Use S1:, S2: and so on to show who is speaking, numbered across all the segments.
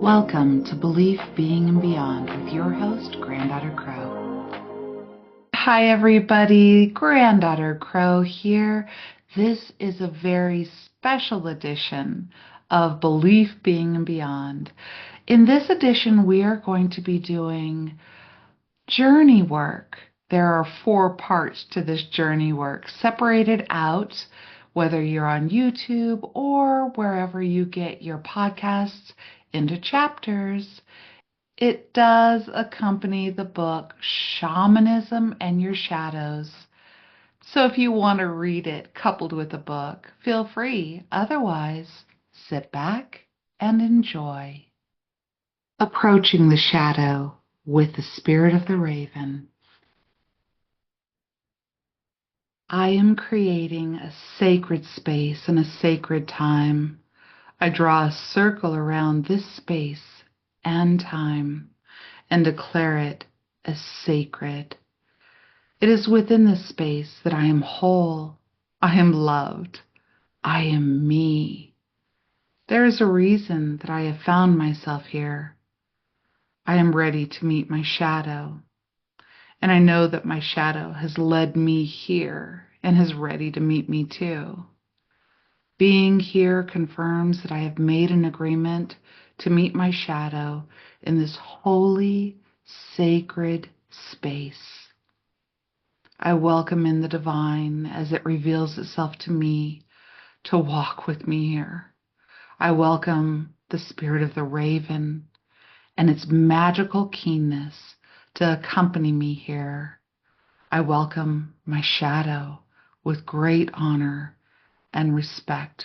S1: Welcome to Belief, Being, and Beyond with your host, Granddaughter Crow. Hi, everybody. Granddaughter Crow here. This is a very special edition of Belief, Being, and Beyond. In this edition, we are going to be doing journey work. There are 4 parts to this journey work, separated out, whether you're on YouTube or wherever you get your podcasts, into chapters. It does accompany the book Shamanism and Your Shadows. So if you want to read it coupled with the book, feel free. Otherwise, sit back and enjoy. Approaching the shadow with the spirit of the raven. I am creating a sacred space and a sacred time. I draw a circle around this space and time and declare it as sacred. It is within this space that I am whole, I am loved, I am me. There is a reason that I have found myself here. I am ready to meet my shadow, and I know that my shadow has led me here and is ready to meet me too. Being here confirms that I have made an agreement to meet my shadow in this holy, sacred space. I welcome in the divine as it reveals itself to me to walk with me here. I welcome the spirit of the raven and its magical keenness to accompany me here. I welcome my shadow with great honor and respect.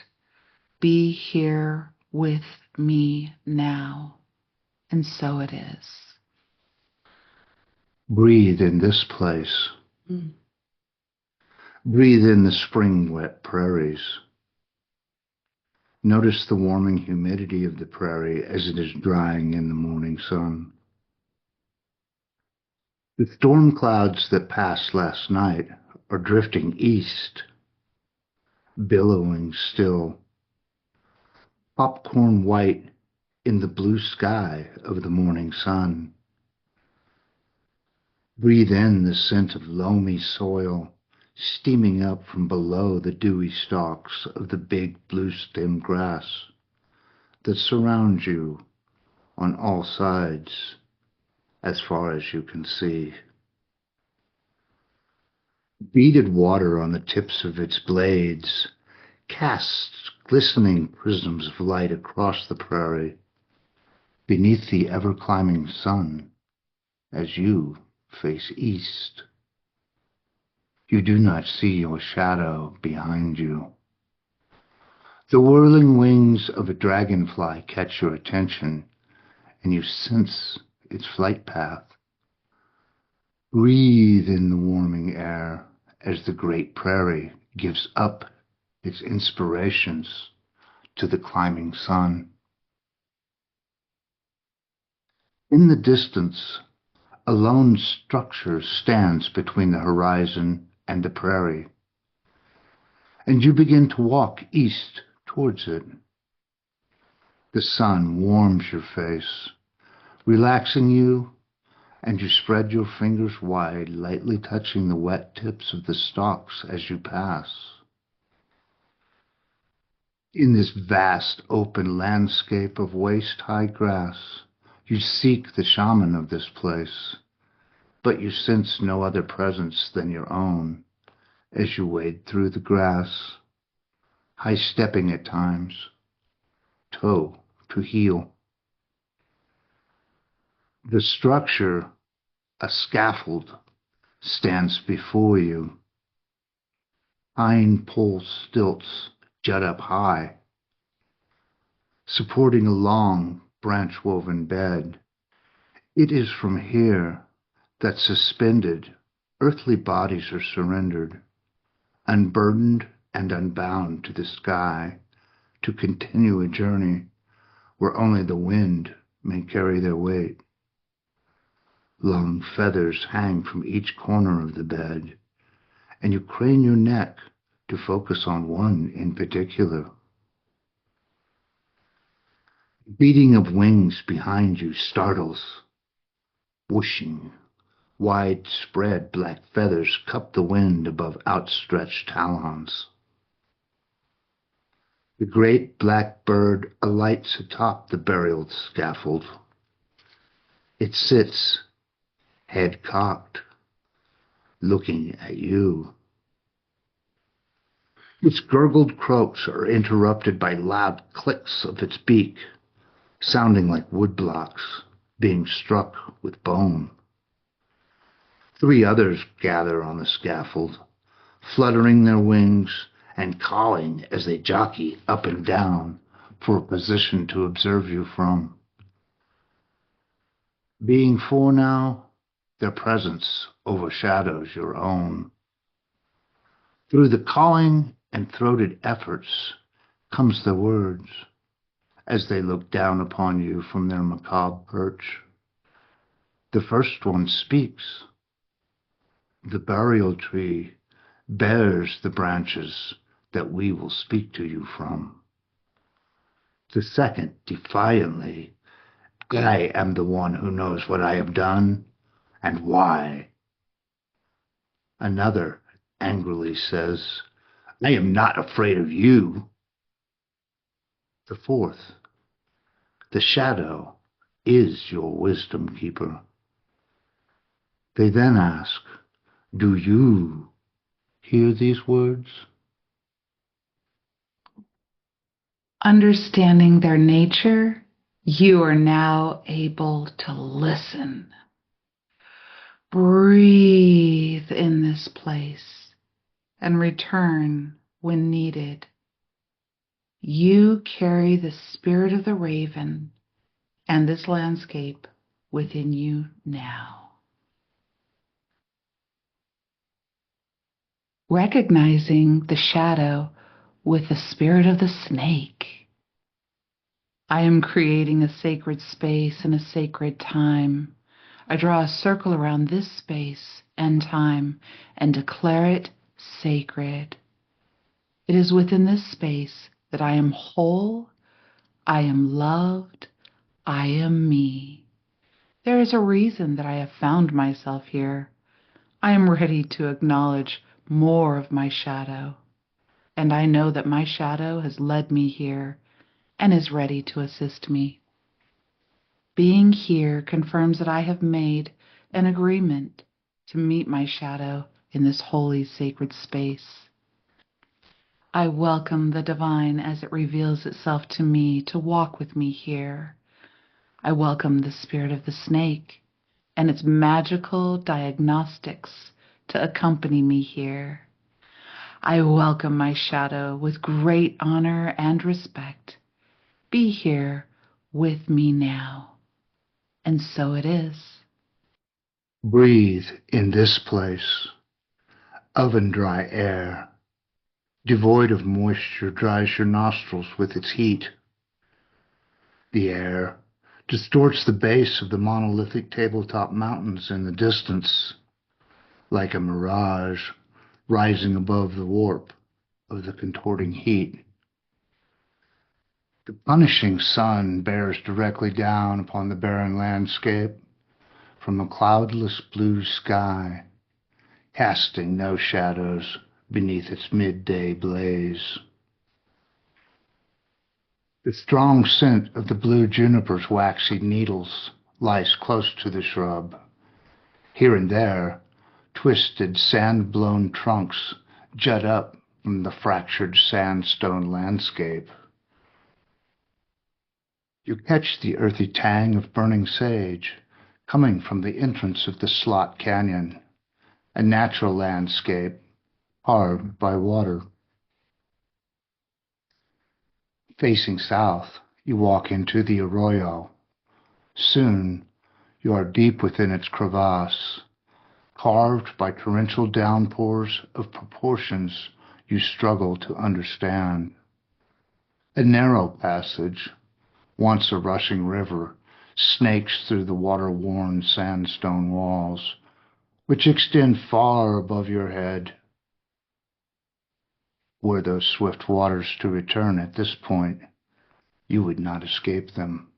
S1: Be here with me now. And so it is.
S2: Breathe in this place. Breathe in the spring wet prairies. Notice the warming humidity of the prairie as it is drying in the morning sun. The storm clouds that passed last night are drifting east, billowing still, popcorn white in the blue sky of the morning sun. Breathe in the scent of loamy soil steaming up from below the dewy stalks of the big blue-stem grass that surround you on all sides as far as you can see. Beaded water on the tips of its blades casts glistening prisms of light across the prairie beneath the ever-climbing sun as you face east. You do not see your shadow behind you. The whirling wings of a dragonfly catch your attention, and you sense its flight path. Breathe in the warming air as the great prairie gives up its inspirations to the climbing sun. In the distance, a lone structure stands between the horizon and the prairie, and you begin to walk east towards it. The sun warms your face, relaxing you, and you spread your fingers wide, lightly touching the wet tips of the stalks as you pass. In this vast open landscape of waist-high grass, you seek the shaman of this place, but you sense no other presence than your own as you wade through the grass, high-stepping at times, toe to heel. The structure, a scaffold, stands before you. Pine pole stilts jut up high, supporting a long, branch-woven bed. It is from here that suspended, earthly bodies are surrendered, unburdened and unbound to the sky, to continue a journey where only the wind may carry their weight. Long feathers hang from each corner of the bed, and you crane your neck to focus on one in particular. The beating of wings behind you startles, whooshing. Widespread black feathers cup the wind above outstretched talons. The great black bird alights atop the burial scaffold. It sits, head cocked, looking at you. Its gurgled croaks are interrupted by loud clicks of its beak, sounding like wood blocks being struck with bone. 3 others gather on the scaffold, fluttering their wings and calling as they jockey up and down for a position to observe you from. Being 4 now, their presence overshadows your own. Through the calling and throated efforts comes the words as they look down upon you from their macabre perch. The first one speaks. The burial tree bears the branches that we will speak to you from. The second, defiantly, I am the one who knows what I have done and why. Another angrily says, I am not afraid of you. The fourth, the shadow is your wisdom keeper. They then ask, do you hear these words?
S1: Understanding their nature, you are now able to listen. Breathe in this place and return when needed. You carry the spirit of the raven and this landscape within you now. Recognizing the shadow with the spirit of the snake. I am creating a sacred space and a sacred time. I draw a circle around this space and time and declare it sacred. It is within this space that I am whole, I am loved, I am me. There is a reason that I have found myself here. I am ready to acknowledge more of my shadow, and I know that my shadow has led me here and is ready to assist me. Being here confirms that I have made an agreement to meet my shadow in this holy, sacred space. I welcome the divine as it reveals itself to me to walk with me here. I welcome the spirit of the snake and its magical diagnostics to accompany me here. I welcome my shadow with great honor and respect. Be here with me now. And so it is.
S2: Breathe in this place. Oven dry air, devoid of moisture, dries your nostrils with its heat. The air distorts the base of the monolithic tabletop mountains in the distance, like a mirage rising above the warp of the contorting heat. The punishing sun bears directly down upon the barren landscape from a cloudless blue sky, casting no shadows beneath its midday blaze. The strong scent of the blue juniper's waxy needles lies close to the shrub. Here and there, twisted sand-blown trunks jut up from the fractured sandstone landscape. You catch the earthy tang of burning sage coming from the entrance of the Slot Canyon, a natural landscape carved by water. Facing south, you walk into the arroyo. Soon, you are deep within its crevasse, carved by torrential downpours of proportions you struggle to understand. A narrow passage, once a rushing river, snakes through the water-worn sandstone walls, which extend far above your head. Were those swift waters to return at this point, you would not escape them.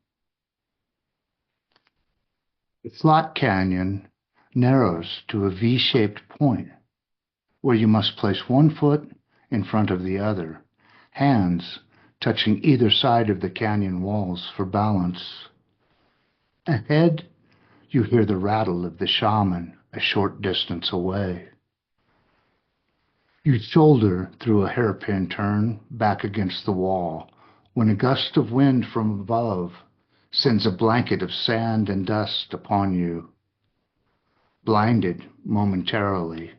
S2: The flat canyon narrows to a V-shaped point where you must place one foot in front of the other, hands touching either side of the canyon walls for balance. Ahead, you hear the rattle of the shaman a short distance away. You shoulder through a hairpin turn back against the wall when a gust of wind from above sends a blanket of sand and dust upon you. Blinded momentarily,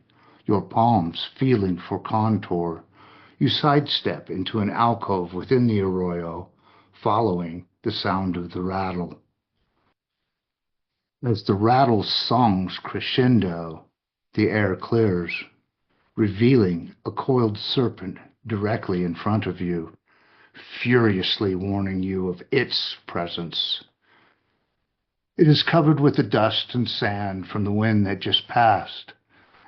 S2: your palms feeling for contour, you sidestep into an alcove within the arroyo, following the sound of the rattle. As the rattle songs crescendo, the air clears, revealing a coiled serpent directly in front of you, furiously warning you of its presence. It is covered with the dust and sand from the wind that just passed,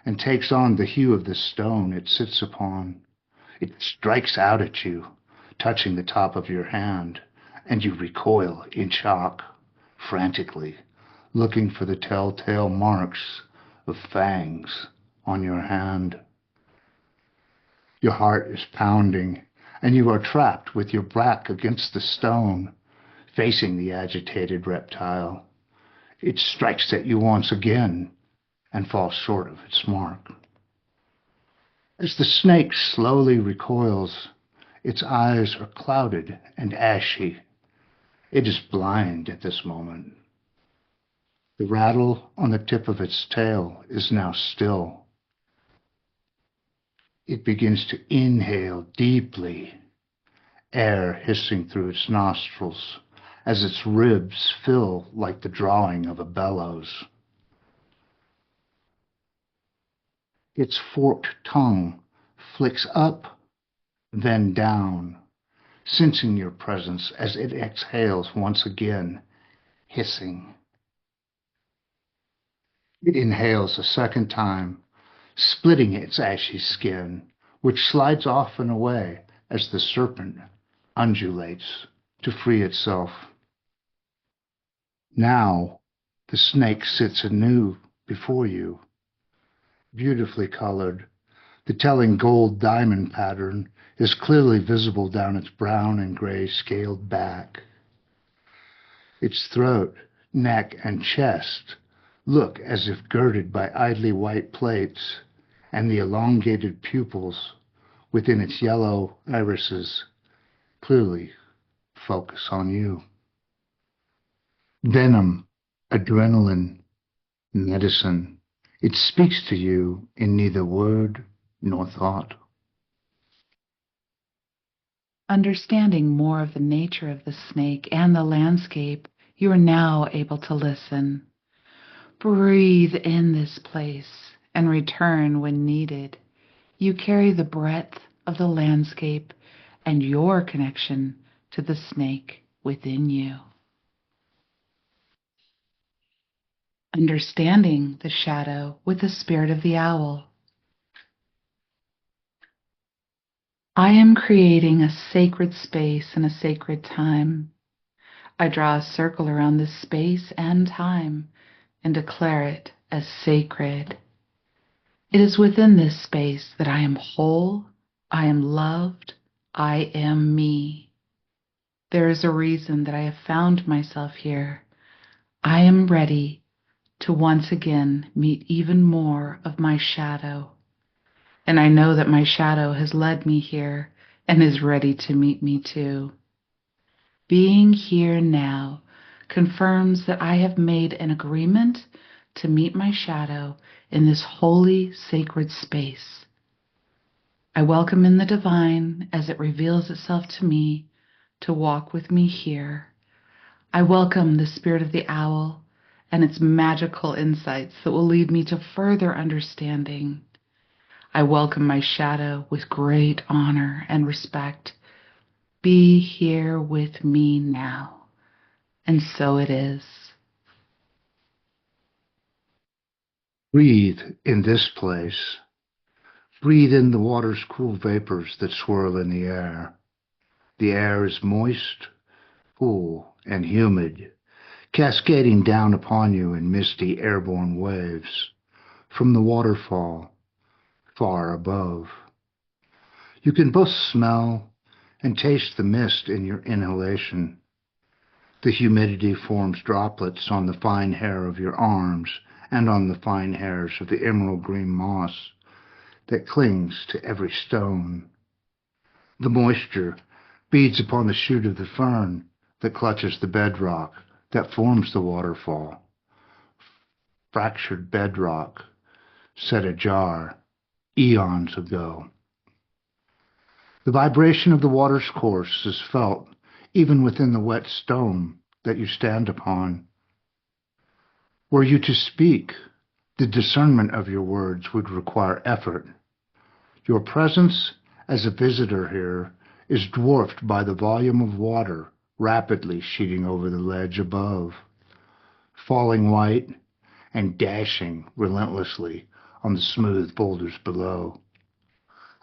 S2: and takes on the hue of the stone it sits upon. It strikes out at you, touching the top of your hand, and you recoil in shock, frantically, looking for the telltale marks of fangs on your hand. Your heart is pounding, and you are trapped with your back against the stone, facing the agitated reptile. It strikes at you once again and falls short of its mark. As the snake slowly recoils, its eyes are clouded and ashy. It is blind at this moment. The rattle on the tip of its tail is now still. It begins to inhale deeply, air hissing through its nostrils as its ribs fill like the drawing of a bellows. Its forked tongue flicks up, then down, sensing your presence as it exhales once again, hissing. It inhales a second time, splitting its ashy skin, which slides off and away as the serpent undulates to free itself. Now the snake sits anew before you, beautifully colored. The telling gold diamond pattern is clearly visible down its brown and gray scaled back. Its throat, neck, and chest look as if girded by idly white plates, and the elongated pupils within its yellow irises clearly focus on you. Venom, adrenaline, medicine. It speaks to you in neither word nor thought.
S1: Understanding more of the nature of the snake and the landscape, you are now able to listen. Breathe in this place and return when needed. You carry the breadth of the landscape and your connection to the snake within you. Understanding the shadow with the spirit of the owl. I am creating a sacred space and a sacred time. I draw a circle around this space and time and declare it as sacred. It is within this space that I am whole, I am loved, I am me. There is a reason that I have found myself here. I am ready to once again meet even more of my shadow. And I know that my shadow has led me here and is ready to meet me too. Being here now confirms that I have made an agreement to meet my shadow in this holy, sacred space. I welcome in the divine as it reveals itself to me to walk with me here. I welcome the spirit of the owl and its magical insights that will lead me to further understanding. I welcome my shadow with great honor and respect. Be here with me now. And so it is.
S2: Breathe in this place. Breathe in the water's cool vapors that swirl in the air. The air is moist cool and humid, cascading down upon you in misty airborne waves from the waterfall far above. You can both smell and taste the mist in your inhalation. The humidity forms droplets on the fine hair of your arms and on the fine hairs of the emerald green moss that clings to every stone. The moisture beads upon the shoot of the fern that clutches the bedrock that forms the waterfall. Fractured bedrock set ajar eons ago. The vibration of the water's course is felt even within the wet stone that you stand upon. Were you to speak, the discernment of your words would require effort. Your presence as a visitor here is dwarfed by the volume of water rapidly sheeting over the ledge above, falling white and dashing relentlessly on the smooth boulders below.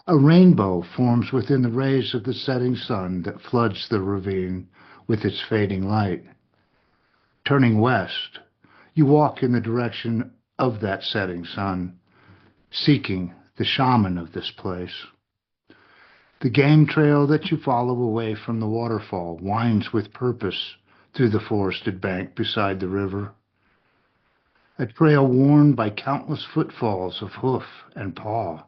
S2: A rainbow forms within the rays of the setting sun that floods the ravine with its fading light. Turning west, you walk in the direction of that setting sun, seeking the shaman of this place. The game trail that you follow away from the waterfall winds with purpose through the forested bank beside the river. A trail worn by countless footfalls of hoof and paw.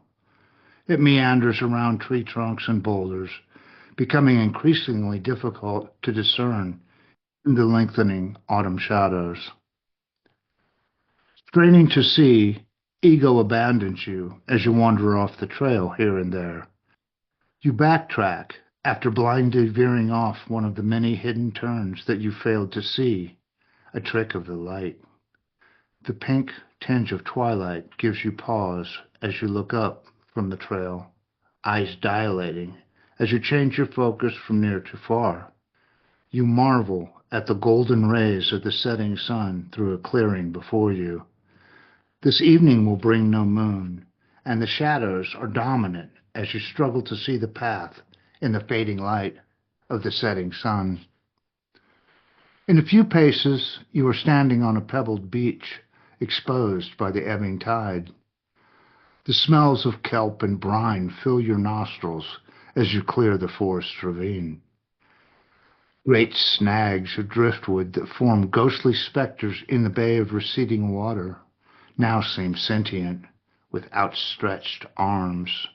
S2: It meanders around tree trunks and boulders, becoming increasingly difficult to discern in the lengthening autumn shadows. Straining to see, ego abandons you as you wander off the trail here and there. You backtrack after blindly veering off one of the many hidden turns that you failed to see, a trick of the light. The pink tinge of twilight gives you pause as you look up from the trail, eyes dilating as you change your focus from near to far. You marvel at the golden rays of the setting sun through a clearing before you. This evening will bring no moon, and the shadows are dominant as you struggle to see the path in the fading light of the setting sun. In a few paces, you are standing on a pebbled beach, exposed by the ebbing tide. The smells of kelp and brine fill your nostrils as you clear the forest ravine. Great snags of driftwood that form ghostly specters in the bay of receding water now seem sentient, with outstretched arms.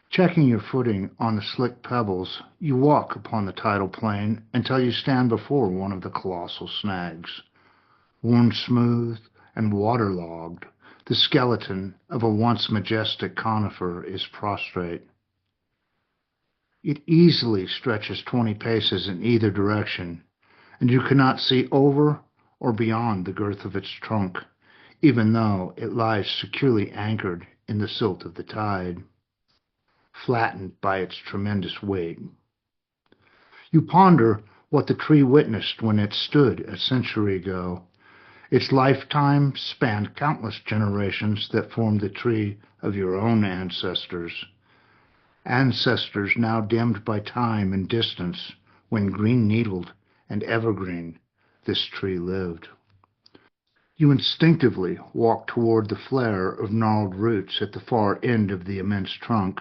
S2: Checking your footing on the slick pebbles, you walk upon the tidal plain until you stand before one of the colossal snags. Worn smooth and waterlogged, the skeleton of a once majestic conifer is prostrate. It easily stretches 20 paces in either direction, and you cannot see over or beyond the girth of its trunk, even though it lies securely anchored in the silt of the tide, flattened by its tremendous weight. You ponder what the tree witnessed when it stood a century ago. Its lifetime spanned countless generations that formed the tree of your own ancestors. Ancestors now dimmed by time and distance, when green-needled and evergreen this tree lived. You instinctively walk toward the flare of gnarled roots at the far end of the immense trunk,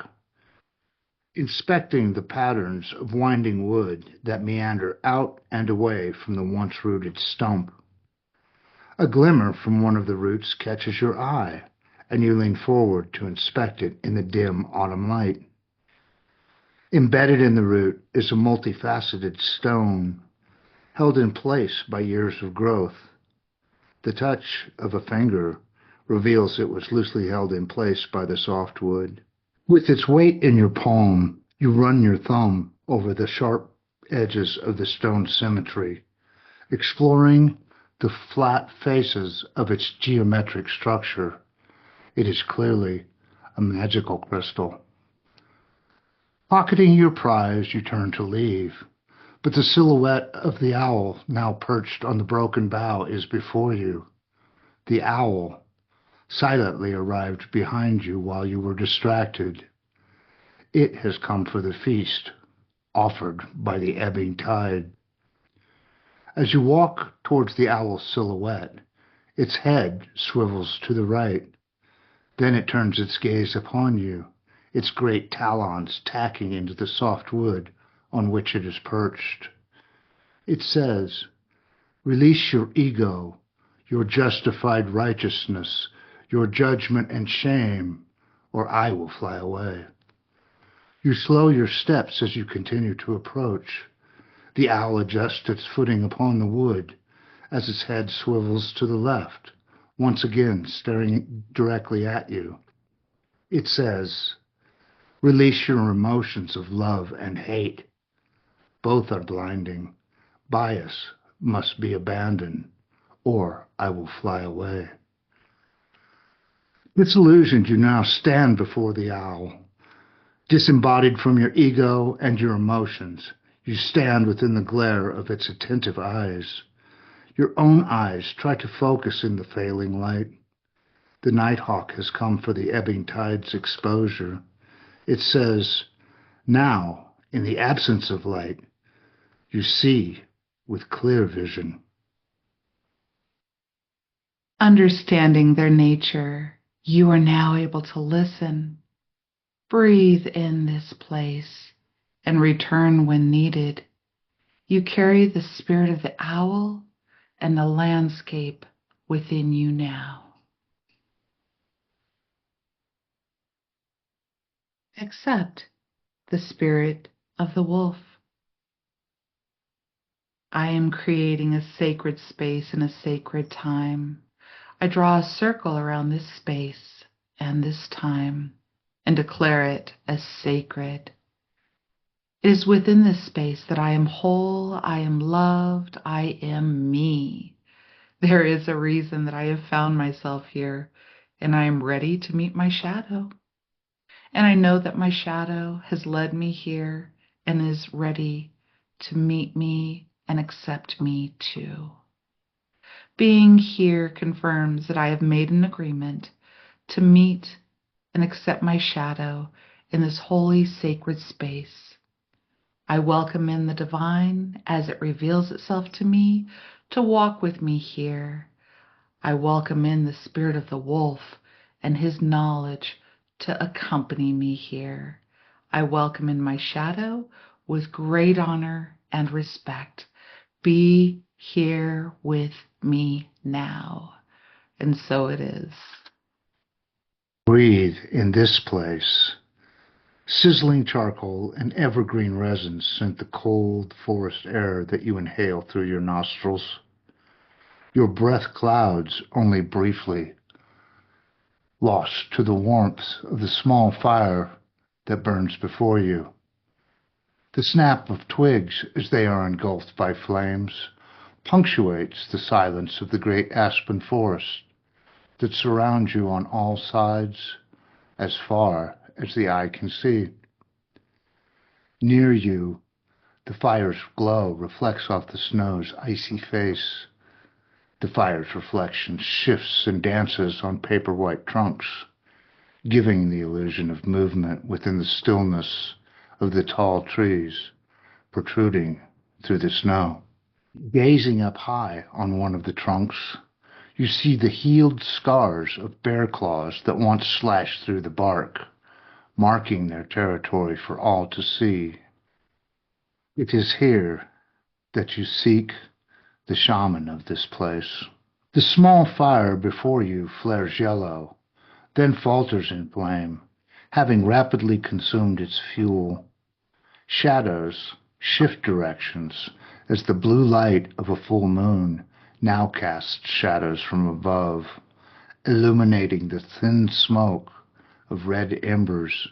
S2: inspecting the patterns of winding wood that meander out and away from the once-rooted stump. A glimmer from one of the roots catches your eye, and you lean forward to inspect it in the dim autumn light. Embedded in the root is a multifaceted stone, held in place by years of growth. The touch of a finger reveals it was loosely held in place by the soft wood. With its weight in your palm, you run your thumb over the sharp edges of the stone symmetry, exploring the flat faces of its geometric structure. It is clearly a magical crystal. Pocketing your prize, you turn to leave, but the silhouette of the owl now perched on the broken bough is before you. The owl silently arrived behind you while you were distracted. It has come for the feast offered by the ebbing tide. As you walk towards the owl's silhouette, its head swivels to the right. Then it turns its gaze upon you, its great talons tacking into the soft wood on which it is perched. It says, "Release your ego, your justified righteousness, your judgment and shame, or I will fly away." You slow your steps as you continue to approach. The owl adjusts its footing upon the wood as its head swivels to the left, once again staring directly at you. It says, "Release your emotions of love and hate. Both are blinding. Bias must be abandoned, or I will fly away." Disillusioned, you now stand before the owl. Disembodied from your ego and your emotions, you stand within the glare of its attentive eyes. Your own eyes try to focus in the failing light. The nighthawk has come for the ebbing tide's exposure. It says, "Now, in the absence of light, you see with clear vision."
S1: Understanding their nature, you are now able to listen. Breathe in this place and return when needed. You carry the spirit of the owl and the landscape within you now. Accept the spirit of the wolf. I am creating a sacred space and a sacred time. I draw a circle around this space and this time and declare it as sacred. It is within this space that I am whole, I am loved, I am me. There is a reason that I have found myself here, and I am ready to meet my shadow. And I know that my shadow has led me here and is ready to meet me and accept me too. Being here confirms that I have made an agreement to meet and accept my shadow in this holy, sacred space. I welcome in the divine as it reveals itself to me to walk with me here. I welcome in the spirit of the wolf and his knowledge to accompany me here. I welcome in my shadow with great honor and respect. Be here with me now. And so it is.
S2: Breathe in this place. Sizzling charcoal and evergreen resin scent the cold forest air that you inhale through your nostrils. Your breath clouds only briefly, lost to the warmth of the small fire that burns before you. The snap of twigs as they are engulfed by flames punctuates the silence of the great aspen forest that surrounds you on all sides as far as the eye can see. Near you, the fire's glow reflects off the snow's icy face. The fire's reflection shifts and dances on paper-white trunks, giving the illusion of movement within the stillness of the tall trees protruding through the snow. Gazing up high on one of the trunks, you see the healed scars of bear claws that once slashed through the bark, marking their territory for all to see. It is here that you seek the shaman of this place. The small fire before you flares yellow, then falters in flame, having rapidly consumed its fuel. Shadows shift directions as the blue light of a full moon now casts shadows from above, illuminating the thin smoke of red embers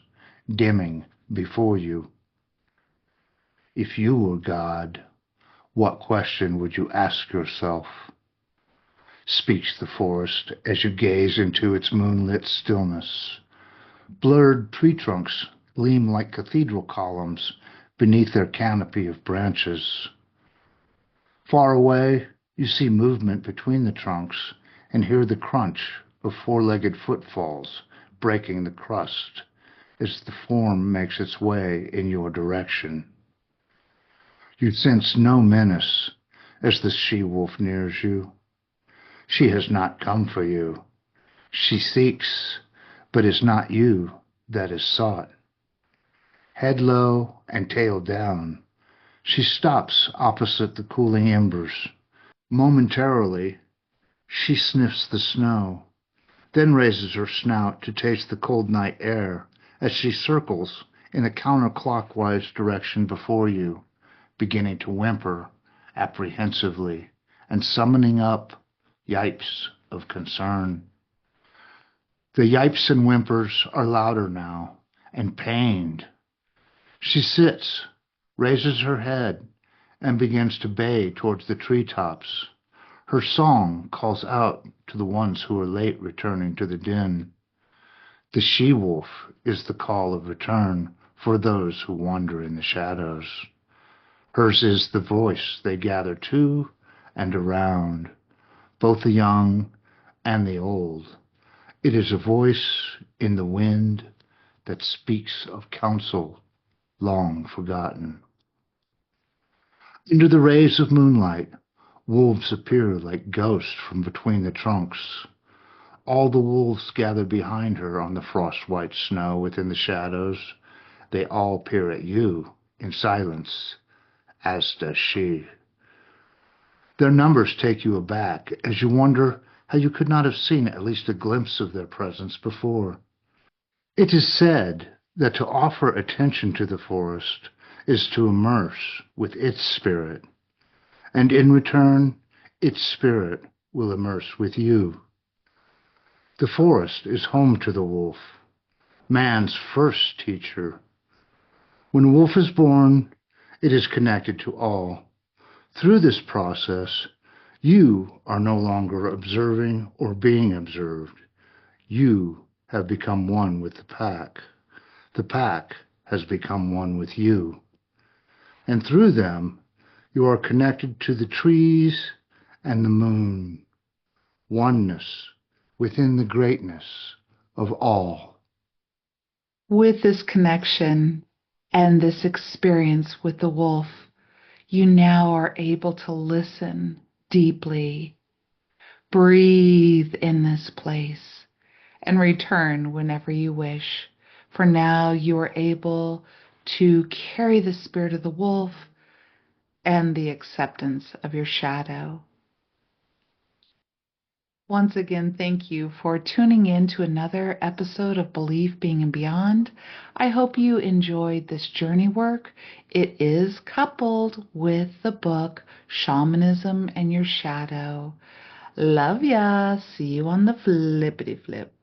S2: dimming before you. If you were God, what question would you ask yourself? Speaks the forest as you gaze into its moonlit stillness. Blurred tree trunks gleam like cathedral columns beneath their canopy of branches. Far away, you see movement between the trunks and hear the crunch of four-legged footfalls breaking the crust as the form makes its way in your direction. You sense no menace as the she-wolf nears you. She has not come for you. She seeks, but is not you that is sought. Head low and tail down, she stops opposite the cooling embers. Momentarily, she sniffs the snow, then raises her snout to taste the cold night air as she circles in a counterclockwise direction before you, beginning to whimper apprehensively and summoning up yipes of concern. The yipes and whimpers are louder now and pained. She sits, raises her head, and begins to bay towards the treetops. Her song calls out to the ones who are late returning to the den. The she-wolf is the call of return for those who wander in the shadows. Hers is the voice they gather to and around, both the young and the old. It is a voice in the wind that speaks of counsel long forgotten. Under the rays of moonlight, wolves appear like ghosts from between the trunks. All the wolves gather behind her on the frost-white snow within the shadows. They all peer at you in silence, as does she. Their numbers take you aback as you wonder how you could not have seen at least a glimpse of their presence before. It is said that to offer attention to the forest is to immerse with its spirit, and in return, its spirit will immerse with you. The forest is home to the wolf, man's first teacher. When a wolf is born, it is connected to all. Through this process, you are no longer observing or being observed. You have become one with the pack. The pack has become one with you. And through them, you are connected to the trees and the moon. Oneness within the greatness of all.
S1: With this connection and this experience with the wolf, you now are able to listen deeply, breathe in this place, and return whenever you wish. For now, you are able to carry the spirit of the wolf and the acceptance of your shadow. Once again, thank you for tuning in to another episode of Belief, Being, and Beyond. I hope you enjoyed this journey work. It is coupled with the book Shamanism and Your Shadow. Love ya. See you on the flippity flip.